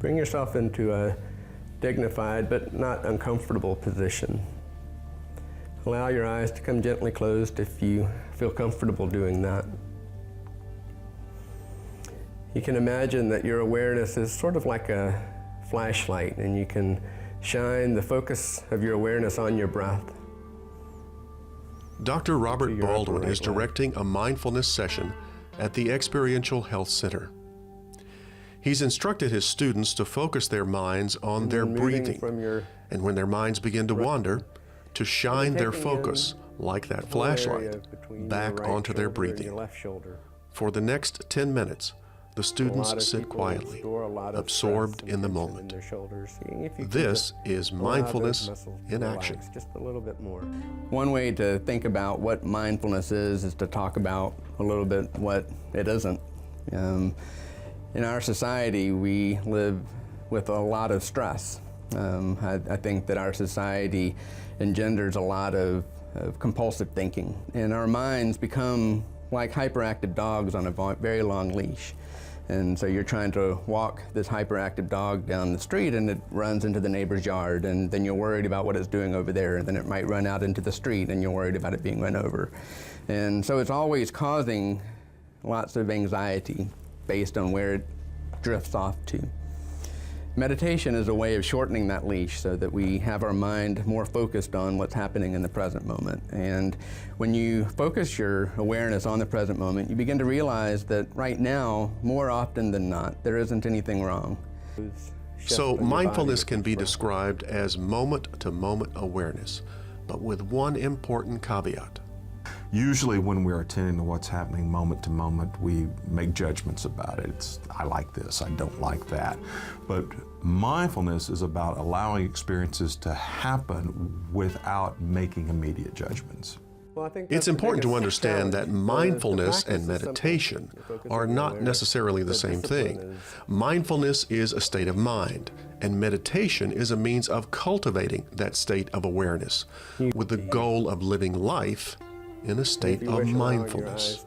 Bring yourself into a dignified but not uncomfortable position. Allow your eyes to come gently closed if you feel comfortable doing that. You can imagine that your awareness is sort of like a flashlight, and you can shine the focus of your awareness on your breath. Dr. Robert Baldwin is directing a mindfulness session at the Experiential Health Center. He's instructed his students to focus their minds on their breathing, and when their minds begin to wander, to shine their focus, like that flashlight, back onto their breathing. For the next 10 minutes, the students sit quietly, absorbed in the moment. This is mindfulness in action. Just a little bit more. One way to think about what mindfulness is to talk about a little bit what it isn't. In our society, we live with a lot of stress. I think that our society engenders a lot of compulsive thinking, and our minds become like hyperactive dogs on a very long leash. And so you're trying to walk this hyperactive dog down the street, and it runs into the neighbor's yard, and then you're worried about what it's doing over there, and then it might run out into the street, and you're worried about it being run over. And so it's always causing lots of anxiety based on where it drifts off to. Meditation is a way of shortening that leash so that we have our mind more focused on what's happening in the present moment. And when you focus your awareness on the present moment, you begin to realize that right now, more often than not, there isn't anything wrong. So mindfulness can be described as moment-to-moment awareness, but with one important caveat. Usually when we're attending to what's happening moment to moment, we make judgments about it. I like this, I don't like that. But mindfulness is about allowing experiences to happen without making immediate judgments. It's important to understand that mindfulness and meditation are not necessarily the same thing. Mindfulness is a state of mind, and meditation is a means of cultivating that state of awareness with the goal of living life in a state of mindfulness.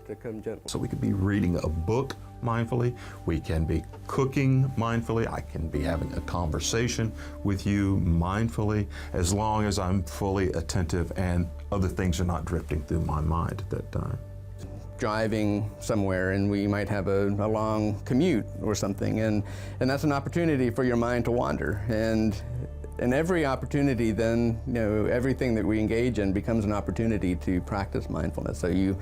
So we could be reading a book mindfully, we can be cooking mindfully, I can be having a conversation with you mindfully, as long as I'm fully attentive and other things are not drifting through my mind at that time. Driving somewhere, and we might have a long commute or something, and that's an opportunity for your mind to wander. And every opportunity then, everything that we engage in becomes an opportunity to practice mindfulness. So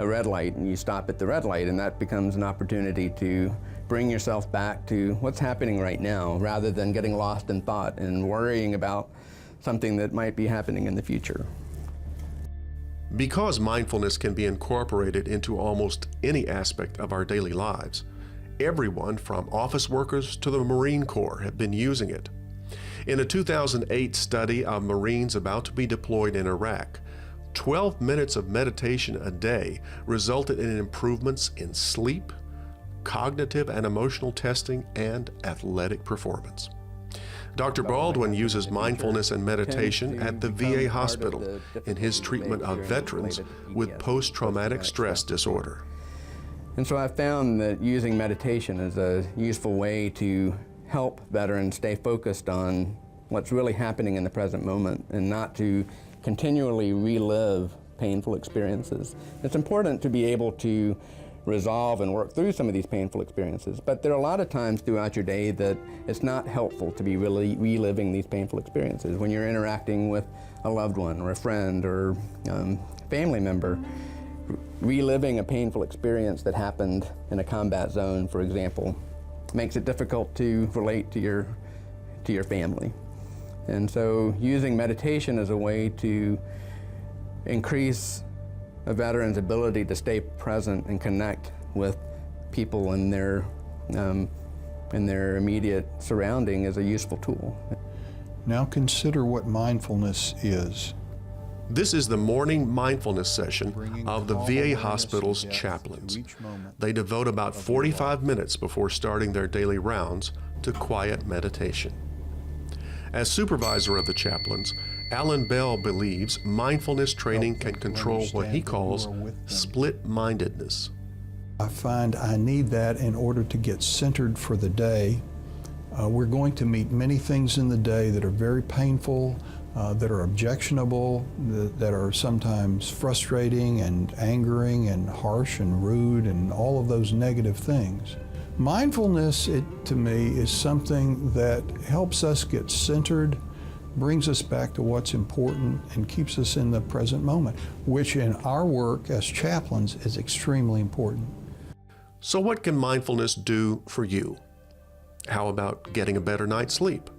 a red light, and you stop at the red light, and that becomes an opportunity to bring yourself back to what's happening right now, rather than getting lost in thought and worrying about something that might be happening in the future. Because mindfulness can be incorporated into almost any aspect of our daily lives, everyone from office workers to the Marine Corps have been using it. In a 2008 study of Marines about to be deployed in Iraq, 12 minutes of meditation a day resulted in improvements in sleep, cognitive and emotional testing, and athletic performance. Dr. Baldwin uses mindfulness and meditation at the VA hospital in his treatment of veterans with post-traumatic stress disorder. And so I found that using meditation is a useful way to help veterans stay focused on what's really happening in the present moment and not to continually relive painful experiences. It's important to be able to resolve and work through some of these painful experiences, but there are a lot of times throughout your day that it's not helpful to be really reliving these painful experiences. When you're interacting with a loved one or a friend or family member, reliving a painful experience that happened in a combat zone, for example, makes it difficult to relate to your family. And so using meditation as a way to increase a veteran's ability to stay present and connect with people in their immediate surrounding is a useful tool. Now consider what mindfulness is. This is the morning mindfulness session of the VA hospital's chaplains. They devote about 45 minutes before starting their daily rounds to quiet meditation. As supervisor of the chaplains, Alan Bell believes mindfulness training can control what he calls split-mindedness. I find I need that in order to get centered for the day. We're going to meet many things in the day that are very painful, that are objectionable, that are sometimes frustrating and angering and harsh and rude and all of those negative things. Mindfulness, to me, is something that helps us get centered, brings us back to what's important, and keeps us in the present moment, which in our work as chaplains is extremely important. So what can mindfulness do for you? How about getting a better night's sleep?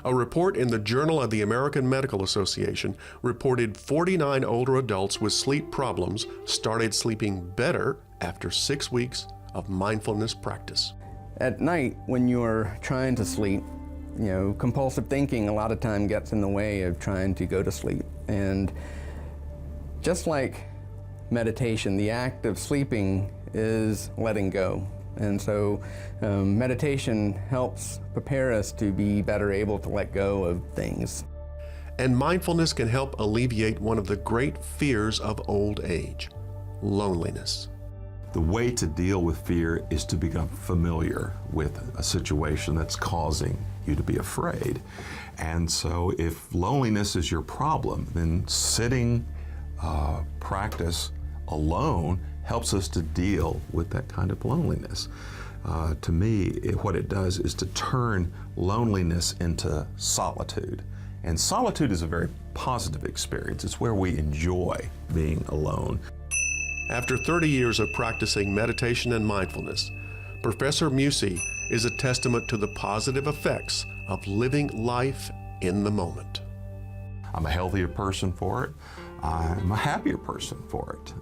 A report in the Journal of the American Medical Association reported 49 older adults with sleep problems started sleeping better after 6 weeks of mindfulness practice. At night, when you're trying to sleep, compulsive thinking a lot of time gets in the way of trying to go to sleep. And just like meditation, the act of sleeping is letting go. And so meditation helps prepare us to be better able to let go of things. And mindfulness can help alleviate one of the great fears of old age, loneliness. The way to deal with fear is to become familiar with a situation that's causing you to be afraid. And so if loneliness is your problem, then sitting practice alone helps us to deal with that kind of loneliness. To me, what it does is to turn loneliness into solitude. And solitude is a very positive experience. It's where we enjoy being alone. After 30 years of practicing meditation and mindfulness, Professor Musey is a testament to the positive effects of living life in the moment. I'm a healthier person for it. I'm a happier person for it.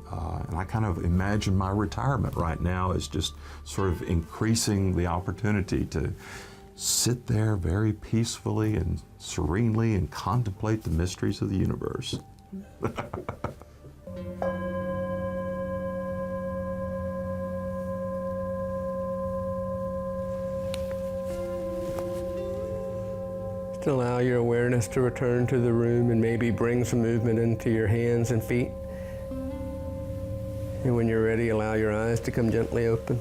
And I kind of imagine my retirement right now as just sort of increasing the opportunity to sit there very peacefully and serenely and contemplate the mysteries of the universe. To allow your awareness to return to the room and maybe bring some movement into your hands and feet. And when you're ready, allow your eyes to come gently open.